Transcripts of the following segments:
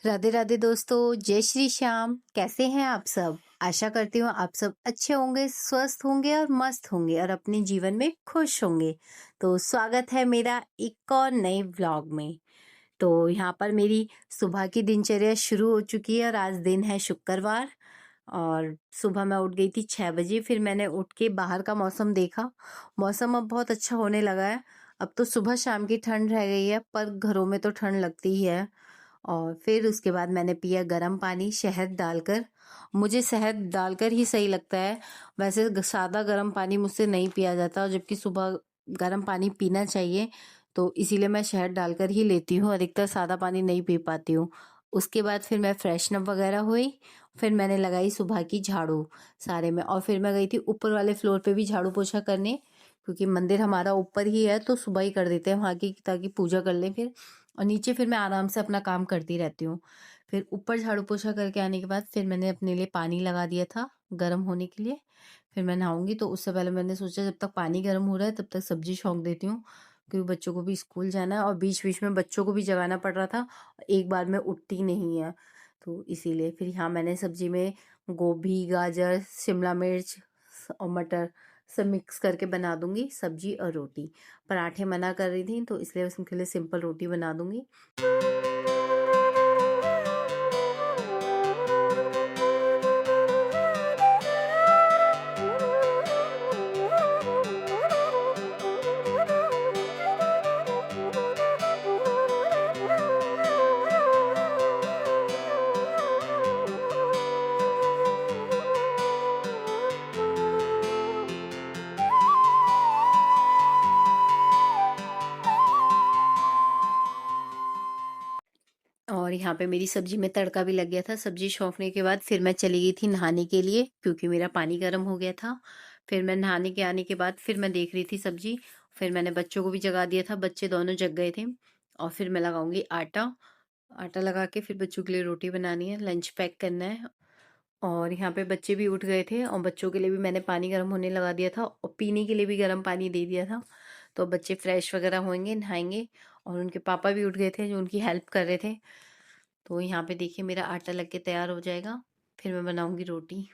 राधे राधे दोस्तों, जय श्री श्याम। कैसे हैं आप सब? आशा करती हूँ आप सब अच्छे होंगे, स्वस्थ होंगे और मस्त होंगे और अपने जीवन में खुश होंगे। तो स्वागत है मेरा एक और नए व्लॉग में। तो यहाँ पर मेरी सुबह की दिनचर्या शुरू हो चुकी है और आज दिन है शुक्रवार। और सुबह मैं उठ गई थी 6 बजे। फिर मैंने उठ के बाहर का मौसम देखा। मौसम अब बहुत अच्छा होने लगा है। अब तो सुबह शाम की ठंड रह गई है, पर घरों में तो ठंड लगती ही है। और फिर उसके बाद मैंने पिया गर्म पानी शहद डालकर। मुझे शहद डालकर ही सही लगता है। वैसे सादा गर्म पानी मुझसे नहीं पिया जाता, और जबकि सुबह गर्म पानी पीना चाहिए, तो इसीलिए मैं शहद डालकर ही लेती हूँ। अधिकतर सादा पानी नहीं पी पाती हूँ। उसके बाद फिर मैं फ्रेशनअप वगैरह हुई। फिर मैंने लगाई सुबह की झाड़ू सारे में, और फिर मैं गई थी ऊपर वाले फ्लोर पे भी झाड़ू पोछा करने, क्योंकि मंदिर हमारा ऊपर ही है, तो सुबह ही कर देते हैं वहाँ की, ताकि पूजा कर लें फिर। और नीचे फिर मैं आराम से अपना काम करती रहती हूँ। फिर ऊपर झाड़ू पोछा करके आने के बाद फिर मैंने अपने लिए पानी लगा दिया था गर्म होने के लिए। फिर मैं नहाऊंगी, तो उससे पहले मैंने सोचा जब तक पानी गर्म हो रहा है तब तक सब्जी छौंक देती हूँ, क्योंकि बच्चों को भी स्कूल जाना है और बीच बीच में बच्चों को भी जगाना पड़ रहा था। एक बार में उठती नहीं है, तो इसीलिए फिर यहाँ मैंने सब्जी में गोभी, गाजर, शिमला मिर्च और मटर सब मिक्स करके बना दूंगी सब्जी और रोटी। पराठे मना कर रही थी, तो इसलिए उसके लिए सिंपल रोटी बना दूंगी। और यहाँ पे मेरी सब्जी में तड़का भी लग गया था। सब्जी छौंकने के बाद फिर मैं चली गई थी नहाने के लिए, क्योंकि मेरा पानी गर्म हो गया था। फिर मैं नहाने के आने के बाद फिर मैं देख रही थी सब्जी। फिर मैंने बच्चों को भी जगा दिया था, बच्चे दोनों जग गए थे। और फिर मैं लगाऊंगी आटा। आटा लगा के फिर बच्चों के लिए रोटी बनानी है, लंच पैक करना है। और यहाँ पे बच्चे भी उठ गए थे, और बच्चों के लिए भी मैंने पानी गर्म होने लगा दिया था, और पीने के लिए भी गर्म पानी दे दिया था। तो बच्चे फ्रेश वगैरह होंगे, नहाएंगे। और उनके पापा भी उठ गए थे, जो उनकी हेल्प कर रहे थे। तो यहाँ पे देखिए मेरा आटा लग के तैयार हो जाएगा। फिर मैं बनाऊंगी रोटी।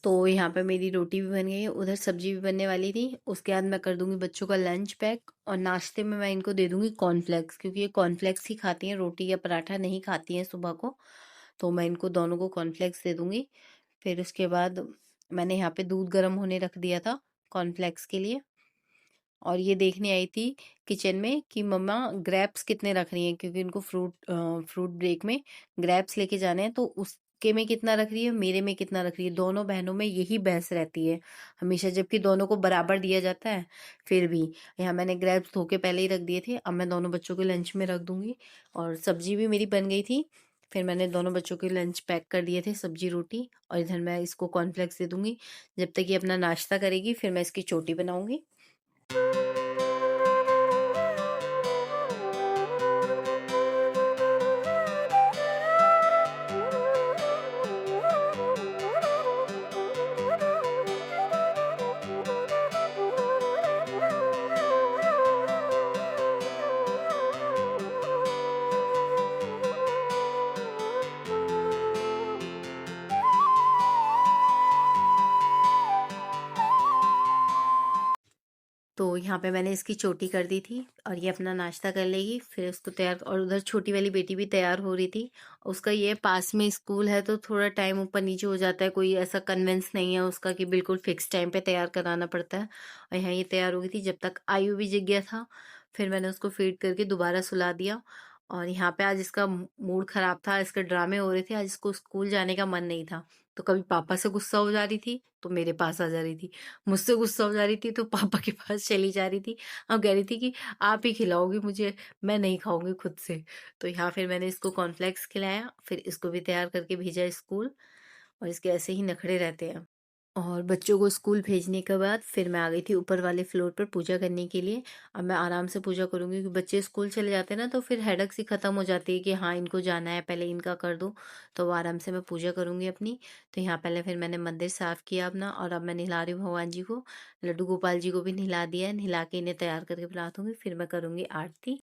तो यहाँ पे मेरी रोटी भी बन गई है, उधर सब्जी भी बनने वाली थी। उसके बाद मैं कर दूंगी बच्चों का लंच पैक, और नाश्ते में मैं इनको दे दूंगी कॉर्नफ्लेक्स, क्योंकि ये कॉर्नफ्लेक्स ही खाती हैं, रोटी या पराठा नहीं खाती हैं सुबह को। तो मैं इनको दोनों को कॉर्नफ्लेक्स दे दूंगी। फिर उसके बाद मैंने यहाँ पे दूध गर्म होने रख दिया था कॉर्नफ्लेक्स के लिए। और ये देखने आई थी किचन में कि मम्मा ग्रेप्स कितने रख रही हैं, क्योंकि उनको फ्रूट ब्रेक में ग्रेप्स लेके जाने हैं। तो उसके में कितना रख रही है, मेरे में कितना रख रही है, दोनों बहनों में यही बहस रहती है हमेशा, जबकि दोनों को बराबर दिया जाता है। फिर भी यहाँ मैंने ग्रेप्स धो के पहले ही रख दिए थे, अब मैं दोनों बच्चों के लंच में रख दूंगी। और सब्जी भी मेरी बन गई थी। फिर मैंने दोनों बच्चों के लंच पैक कर दिए थे, सब्जी रोटी। और इधर मैं इसको कॉर्नफ्लेक्स दे दूंगी। जब तक ये अपना नाश्ता करेगी, फिर मैं इसकी चोटी बनाऊंगी। तो यहाँ पे मैंने इसकी चोटी कर दी थी, और ये अपना नाश्ता कर लेगी, फिर उसको तैयार। और उधर छोटी वाली बेटी भी तैयार हो रही थी। उसका ये पास में स्कूल है, तो थोड़ा टाइम ऊपर नीचे हो जाता है, कोई ऐसा कन्वेंस नहीं है उसका कि बिल्कुल फिक्स टाइम पे तैयार कराना पड़ता है। और यहाँ ये तैयार हो गई थी, जब तक आयु भी जग गया था। फिर मैंने उसको फीड करके दोबारा सुला दिया। और यहाँ पे आज इसका मूड खराब था, इसके ड्रामे हो रहे थे, आज इसको स्कूल जाने का मन नहीं था। तो कभी पापा से गुस्सा हो जा रही थी, तो मेरे पास आ जा रही थी। मुझसे गुस्सा हो जा रही थी, तो पापा के पास चली जा रही थी। अब कह रही थी कि आप ही खिलाओगी मुझे, मैं नहीं खाऊँगी खुद से। तो यहाँ फिर मैंने इसको कॉर्नफ्लेक्स खिलाया, फिर इसको भी तैयार करके भेजा स्कूल और इसके ऐसे ही नखरे रहते हैं। और बच्चों को स्कूल भेजने के बाद फिर मैं आ गई थी ऊपर वाले फ्लोर पर पूजा करने के लिए। अब मैं आराम से पूजा करूँगी क्योंकि बच्चे स्कूल चले जाते हैं ना, तो फिर हेडेक सी ख़त्म हो जाती है कि हाँ, इनको जाना है, पहले इनका कर दो। तो वो आराम से मैं पूजा करूँगी अपनी। तो यहाँ पहले फिर मैंने मंदिर साफ़ किया अपना और अब मैं नहला रही हूँ भगवान जी को। लड्डू गोपाल जी को भी नहला दिया है, नहला के इन्हें तैयार करके पिला दूँगी, फिर मैं करूँगी आरती।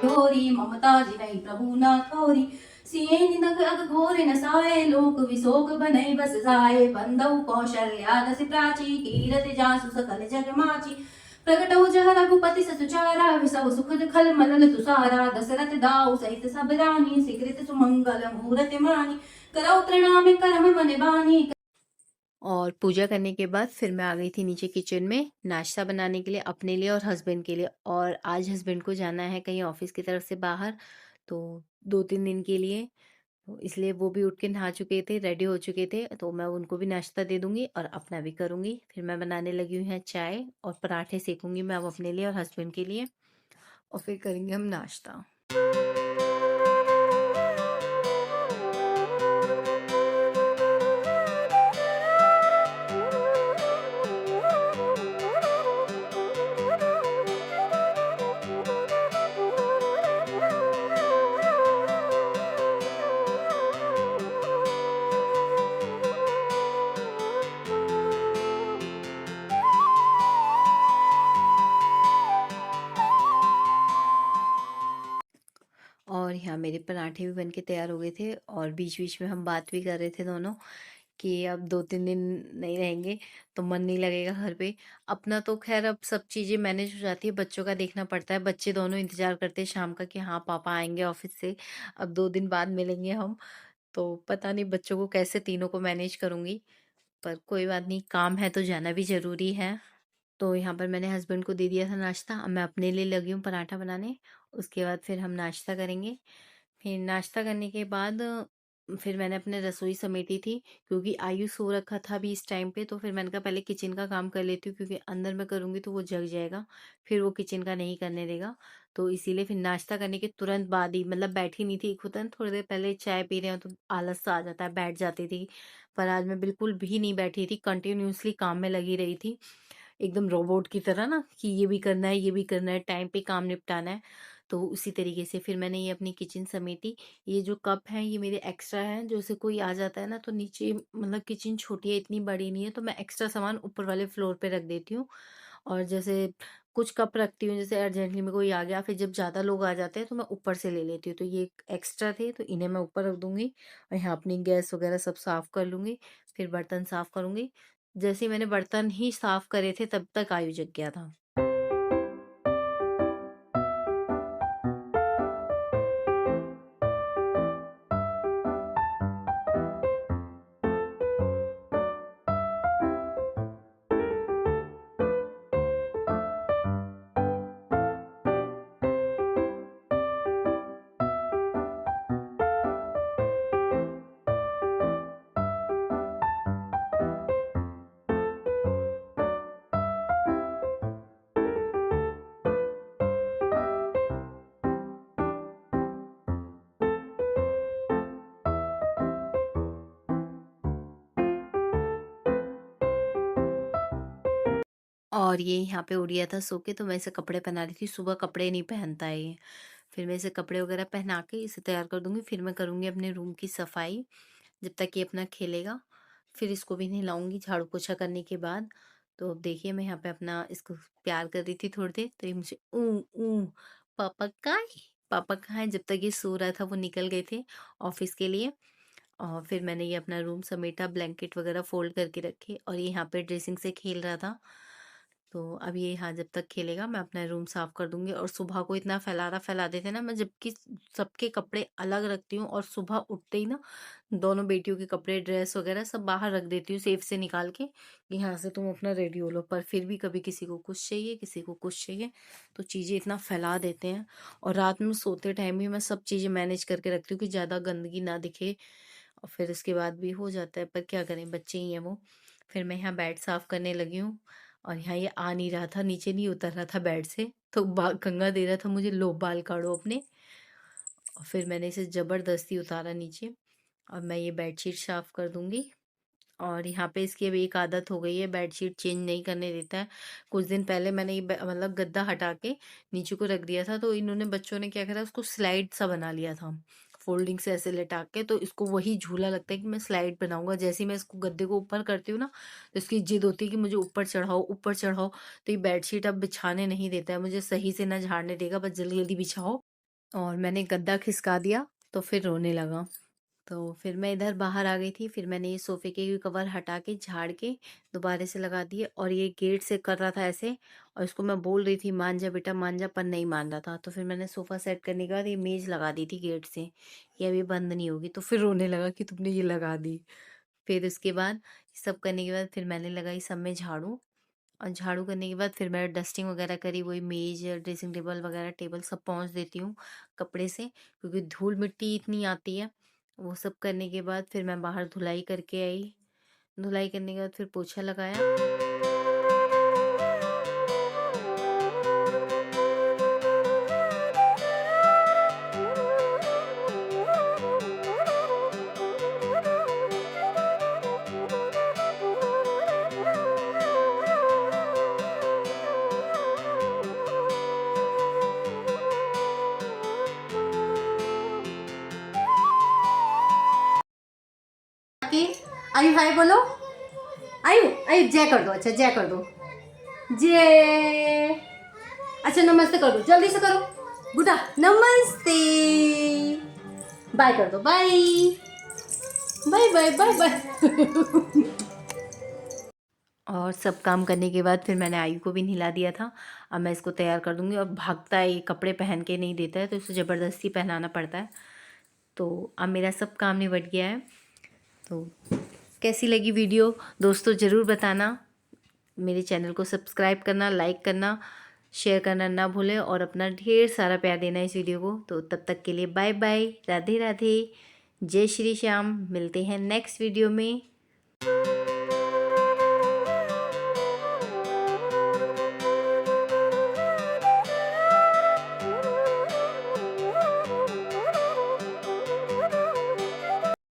थोरी ममता जिनै प्रभु न थोरी सिए निंदक अग घोर न साए लोक विशोक बनई बस जाए बंदौ कौशल्या दस प्राची कीरत जासु सकल जग माची प्रगट हो जह रघुपति ससुचारा विसव सुख खल मलल तुसारा दशरथ दाऊ सहित सब रानी सिकृत सुमंगल मुहूर्त मानी करौ प्रणाम करम मन बानी। और पूजा करने के बाद फिर मैं आ गई थी नीचे किचन में नाश्ता बनाने के लिए अपने लिए और हस्बैंड के लिए। और आज हस्बैंड को जाना है कहीं ऑफिस की तरफ से बाहर, तो 2-3 दिन के लिए। तो इसलिए वो भी उठ के नहा चुके थे, रेडी हो चुके थे, तो मैं उनको भी नाश्ता दे दूंगी और अपना भी करूंगी। फिर मैं बनाने लगी हूँ यहाँ चाय और पराठे सेकूंगी मैं अब अपने लिए और हस्बैंड के लिए, और फिर करेंगे हम नाश्ता। और यहाँ मेरे पराठे भी बन के तैयार हो गए थे और बीच-बीच में हम बात भी कर रहे थे दोनों कि अब 2-3 दिन नहीं रहेंगे तो मन नहीं लगेगा घर पे। अपना तो ख़ैर अब सब चीज़ें मैनेज हो जाती है, बच्चों का देखना पड़ता है। बच्चे दोनों इंतज़ार करते हैं शाम का कि हाँ, पापा आएँगे ऑफ़िस से, अब 2 दिन बाद मिलेंगे हम। तो पता नहीं बच्चों को कैसे तीनों को मैनेज करूँगी, पर कोई बात नहीं, काम है तो जाना भी ज़रूरी है। तो यहाँ पर मैंने हस्बैंड को दे दिया था नाश्ता, अब मैं अपने लिए लगी हूँ पराठा बनाने। उसके बाद फिर हम नाश्ता करेंगे। फिर नाश्ता करने के बाद फिर मैंने अपने रसोई समेटी थी क्योंकि आयु सो रखा था अभी इस टाइम पे, तो फिर मैंने कहा पहले किचन का काम कर लेती हूँ क्योंकि अंदर मैं करूँगी तो वो जग जाएगा, फिर वो किचन का नहीं करने देगा। तो इसीलिए फिर नाश्ता करने के तुरंत बाद ही, मतलब बैठी नहीं थी, एक होता है ना थोड़ी देर पहले चाय पी रहे हो तो आलस सा आ जाता है, बैठ जाती थी। पर आज मैं बिल्कुल भी नहीं बैठी थी, कंटिन्यूअसली काम में लगी रही थी। एकदम रोबोट की तरह ना कि ये भी करना है, ये भी करना है, टाइम पे काम निपटाना है। तो उसी तरीके से फिर मैंने ये अपनी किचन समेटी। ये जो कप हैं ये मेरे एक्स्ट्रा हैं, जैसे कोई आ जाता है ना तो नीचे, मतलब किचन छोटी है, इतनी बड़ी नहीं है, तो मैं एक्स्ट्रा सामान ऊपर वाले फ्लोर पे रख देती हूँ। और जैसे कुछ कप रखती हूँ, जैसे अर्जेंटली में कोई आ गया, फिर जब ज़्यादा लोग आ जाते हैं तो मैं ऊपर से ले लेती हूँ। तो ये एक्स्ट्रा थे तो इन्हें मैं ऊपर रख दूँगी और यहाँ अपनी गैस वगैरह सब साफ़ कर लूँगी, फिर बर्तन साफ़ करूँगी। जैसे ही मैंने बर्तन ही साफ़ करे थे तब तक आयु जग गया था। और ये यहाँ पे उड़ गया था सो के, तो मैं इसे कपड़े पहना रही थी, सुबह कपड़े नहीं पहनता है ये। फिर मैं इसे कपड़े वगैरह पहना के इसे तैयार कर दूँगी, फिर मैं करूँगी अपने रूम की सफाई, जब तक ये अपना खेलेगा। फिर इसको भी नहलाऊँगी झाड़ू पोछा करने के बाद। तो अब देखिए मैं यहाँ पे अपना इसको प्यार कर रही थी थोड़ी देर, तो ये मुझे पापा कहाँ है? पापा कहाँ है? जब तक ये सो रहा था वो निकल गए थे ऑफ़िस के लिए। और फिर मैंने ये अपना रूम समेटा, ब्लैंकेट वगैरह फ़ोल्ड करके रखे और ये यहाँ पे ड्रेसिंग से खेल रहा था। तो अब ये यहाँ जब तक खेलेगा मैं अपना रूम साफ कर दूंगी। और सुबह को इतना फैला देते ना, मैं जबकि सबके कपड़े अलग रखती हूँ और सुबह उठते ही ना दोनों बेटियों के कपड़े ड्रेस वगैरह सब बाहर रख देती हूँ सेफ से निकाल के कि यहाँ से तुम अपना रेडी हो लो। पर फिर भी कभी किसी को कुछ चाहिए, किसी को कुछ चाहिए, तो चीज़ें इतना फैला देते हैं। और रात में सोते टाइम भी मैं सब चीज़ें मैनेज करके रखती हूँ कि ज़्यादा गंदगी ना दिखे। और फिर उसके बाद भी हो जाता है, पर क्या करें, बच्चे ही हैं वो। फिर मैं यहाँ बेड साफ करने लगी हूँ। और यहाँ ये आ नहीं रहा था, नीचे नहीं उतर रहा था बेड से, तो कंगा दे रहा था मुझे, लो बाल काढ़ो अपने। और फिर मैंने इसे ज़बरदस्ती उतारा नीचे। और मैं ये बेडशीट साफ कर दूंगी। और यहाँ पे इसकी अब एक आदत हो गई है, बेडशीट चेंज नहीं करने देता है। कुछ दिन पहले मैंने ये मतलब गद्दा हटा के नीचे को रख दिया था, तो इन्होंने बच्चों ने क्या करा, उसको स्लाइड सा बना लिया था फोल्डिंग से ऐसे लटा के। तो इसको वही झूला लगता है कि मैं स्लाइड बनाऊंगा। जैसे ही मैं इसको गद्दे को ऊपर करती हूँ ना, तो इसकी जिद होती है कि मुझे ऊपर चढ़ाओ, ऊपर चढ़ाओ। तो ये बेडशीट अब बिछाने नहीं देता है मुझे, सही से ना झाड़ने देगा, बस जल्दी जल्दी बिछाओ। और मैंने गद्दा खिसका दिया तो फिर रोने लगा। तो फिर मैं इधर बाहर आ गई थी। फिर मैंने ये सोफ़े के कवर हटा के झाड़ के दोबारा से लगा दिए। और ये गेट से कर रहा था ऐसे, और इसको मैं बोल रही थी मान जा बेटा मान जा, पर नहीं मान रहा था। तो फिर मैंने सोफ़ा सेट करने के बाद ये मेज़ लगा दी थी गेट से, ये अभी बंद नहीं होगी। तो फिर रोने लगा कि तुमने ये लगा दी। फिर उसके बाद सब करने के बाद फिर मैंने लगाई सब में झाड़ू। और झाड़ू करने के बाद फिर मैं डस्टिंग वगैरह करी, वही मेज ड्रेसिंग टेबल वगैरह टेबल सब पोंछ देती हूँ कपड़े से, क्योंकि धूल मिट्टी इतनी आती है। वो सब करने के बाद फिर मैं बाहर धुलाई करके आई। धुलाई करने के बाद फिर पोछा लगाया। आयु हाय बोलो, आयु आयु जय कर दो, अच्छा जय कर दो, जय। अच्छा नमस्ते कर दो, जल्दी से करो गुड्डा, नमस्ते। बाय कर दो, bye bye bye bye bye. और सब काम करने के बाद फिर मैंने आयु को भी नहला दिया था। अब मैं इसको तैयार कर दूंगी। और भागता है, ये कपड़े पहन के नहीं देता है, तो इसे ज़बरदस्ती पहनाना पड़ता है। तो अब मेरा सब काम निपट गया है। तो कैसी लगी वीडियो दोस्तों ज़रूर बताना। मेरे चैनल को सब्सक्राइब करना, लाइक करना, शेयर करना ना भूलें। और अपना ढेर सारा प्यार देना इस वीडियो को। तो तब तक के लिए बाय बाय, राधे राधे, जय श्री श्याम। मिलते हैं नेक्स्ट वीडियो में।